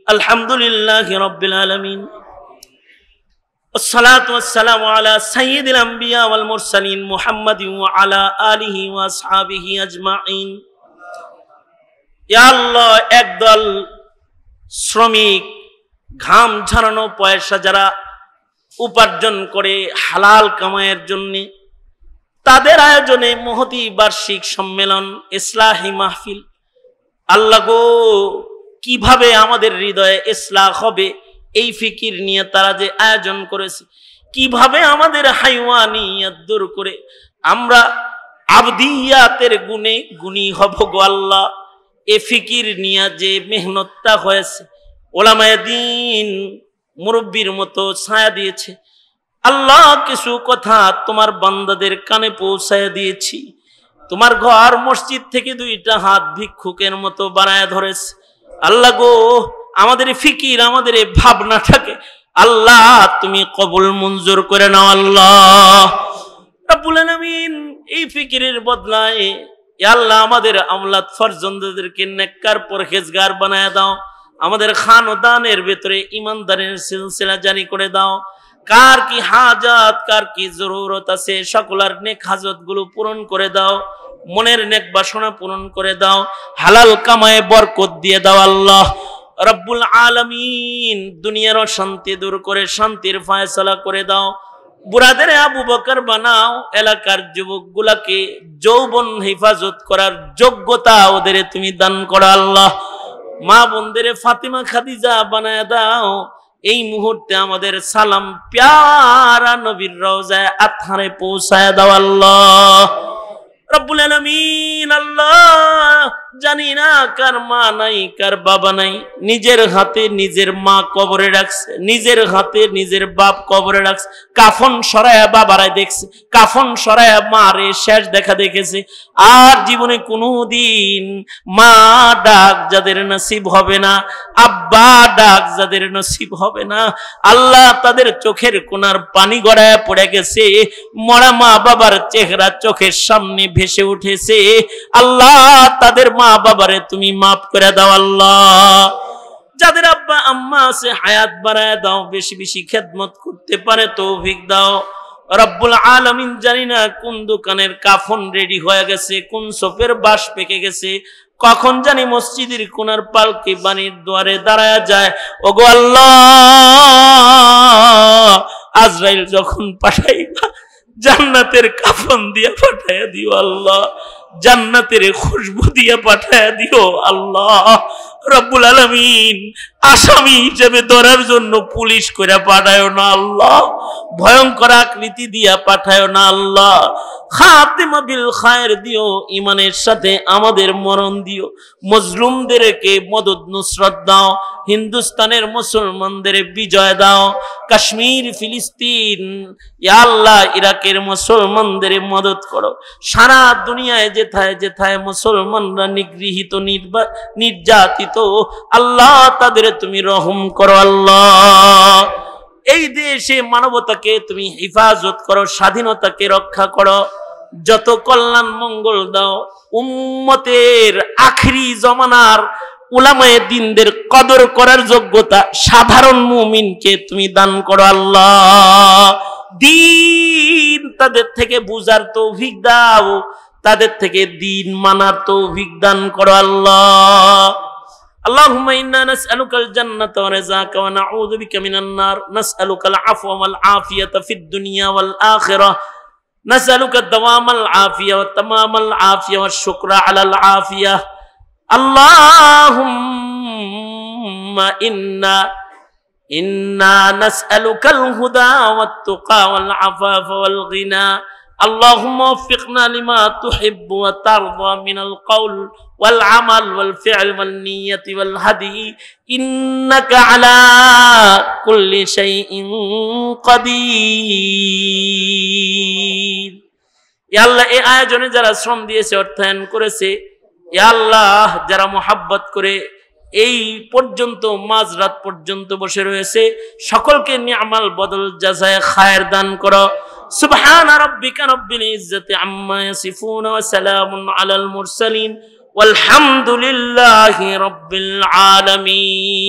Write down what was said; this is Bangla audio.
আলহামদুলিল্লাহি রাব্বিল আলামিন والصلاة والسلام على سيد الأنبياء والمرسلين محمد وعلى آله وأصحابه أجمعين يا الله একদল শ্রমিক ঘাম ঝরানো পয়সা যারা উপার্জন করে হালাল কামাইয়ের জন্য তাদের আয়োজনে মহতি বার্ষিক সম্মেলন ইসলাহি মাহফিল আল্লাহ গো কিভাবে আমাদের হৃদয়ে ইসলাহ হবে এই ফিকির নিয়ে তারা যে আয়োজন করেছে কিভাবে আমাদের হাইওয়ানিয়াত দূর করে আমরা আবদিয়াতের গুণে গুণী হব গো আল্লাহ এই ফিকির নিয়ে যে মেহনতটা হয়েছে ওলামায়ে দ্বীন মুরব্বির মতো ছায়া দিয়েছে আল্লাহ কিছু কথা তোমার বান্দাদের কানে পৌঁছায় দিয়েছি তোমার ঘর মসজিদ থেকে দুইটা হাত ভিক্ষুকের মতো বানায় ধরেছে আল্লাহ গো আমাদের ফিকির আমাদের ভাবনাটাকে আল্লাহ তুমি কবুল মঞ্জুর করে নাও আল্লাহ রাব্বুল আলামিন এই ফিকিরের বদলায় ইয়া আল্লাহ আমাদের আমলাত ফরজন্দদেরকে নেককার পরহেজগার বানায় দাও আমাদের খানদানের ভিতরে ঈমানদারের সিলসিলা জারি করে দাও কার কি হাজাত কার কি জরুরত আছে সকলের নেক হাজতগুলো পূরণ করে দাও মনের নেক বাসনা পূরণ করে দাও হালাল কামায়ে বরকত দিয়ে দাও আল্লাহ রব্বুল আলামিন দুনিয়ার অশান্তি দূর করে শান্তির ফয়সালা করে দাও বুড়াদের আবু বকর বানাও এলাকার যুবকগুলাকে যৌবন হেফাজত করার যোগ্যতা ওদের তুমি দান করো আল্লাহ মা বোনদের ফাতিমা খাদিজা বানায় দাও এই মুহূর্তে আমাদের সালাম প্যারা নবীর রওজায় আতহারে পৌঁছায় দাও আল্লাহ রব্বুল আলামিন আল্লাহ জানি না কার মা নাই কার বাবা নাই নিজের হাতে নিজের মা কবরে রাখছে নিজের হাতে নিজের বাপ কবরে রাখছে কাফন সরায়া বাবারাই দেখছে কাফন সরায়া মারে শেষ দেখা দেখেছে আর জীবনে কোনোদিন মা ডাক যাদের নসিব হবে না আব্বা ডাক যাদের নসিব হবে না আল্লাহ তাদের চোখের কোণার পানি গড়ায় পড়ে গেছে মরা মা বাবার চেহারা চোখের সামনে ভেসে উঠেছে আল্লাহ তাদের মা বাবারে তুমি মাফ করে দাও আল্লাহ যাদের আব্বা আম্মা আছে হায়াত বাড়ায় দাও বেশি বেশি খেদমত করতে পারে তৌফিক দাও রব্বুল আলামিন জানি না কোন দোকানের কাফন রেডি হয়ে গেছে কোন সোফের বাঁশ পেকে গেছে কখন জানি মসজিদের কোনার পালকি বাণীর দুয়ারে দাঁড়ায় যায় ওগো আল্লাহ আজরাইল যখন পাঠাইবা জান্নাতের কাফন দিয়া পাঠায়া দিও আল্লাহ জান্নাতের খুশবু দিয়া পাঠায়া দিও আল্লাহ রব্বুল আলামিন আসামি হিসেবে ধরার জন্য পুলিশ করে পাঠায়ো না আল্লাহ ভয়ঙ্কর আকৃতি দিয়া পাঠায়ো না আল্লাহ খাতিমা বিল খায়ের দিও ঈমানের সাথে আমাদের মরণ দিও মজলুমদেরকে মদদ নুসরত দাও হিন্দুস্তানের মুসলমানদের বিজয় দাও কাশ্মীর ফিলিস্তিন ইয়া আল্লাহ ইরাকের মুসলমানদের মদদ করো সারা দুনিয়ায় যেথায় যেথায় মুসলমানরা নিগৃহীত নির্যাতিত আল্লাহ তাদের তুমি রহম করো আল্লাহ এই দেশে মানবতাকে তুমি হেফাজত করো স্বাধীনতাকে রক্ষা করো যত কল্যাণ মঙ্গল দাও উম্মতের আখেরি জমানার উলামায়ে দ্বীনদের কদর করার যোগ্যতা সাধারণ মুমিনকে তুমি দান করো আল্লাহ দ্বীন তাদের থেকে বুঝার তৌফিক দাও তাদের থেকে দ্বীন মানার তৌফিক দান করো আল্লাহ اللهم إنا نسألك الجنة ورزاك ونعوذ بك من النار نسألك العفو والعافية في الدنيا والآخرة نسألك دوام العافية وتمام العافية والشكر على العافية اللهم إنا نسألك الهدى والتقى والعفاف والغنى اللهم وفقنا لما تحب وترضى من القول والعمل والفعل والنية والهدي إنك على كل شيء قدير يا الله এই আয়োজনে যারা শ্রম দিয়েছে অর্থায়ন করেছে ইয়া আল্লাহ যারা মোহাব্বত করে এই পর্যন্ত মাঝরাত পর্যন্ত বসে রয়েছে সকলকে নিয়ামাল বদল জাযায়ে খায়ের দান করো সুবহান রাব্বিকা রাব্বিল ইজ্জাতি আম্মা ইয়াসিফুন ওয়া সালামুন আলাল মুরসালিন والحمد لله رب العالمين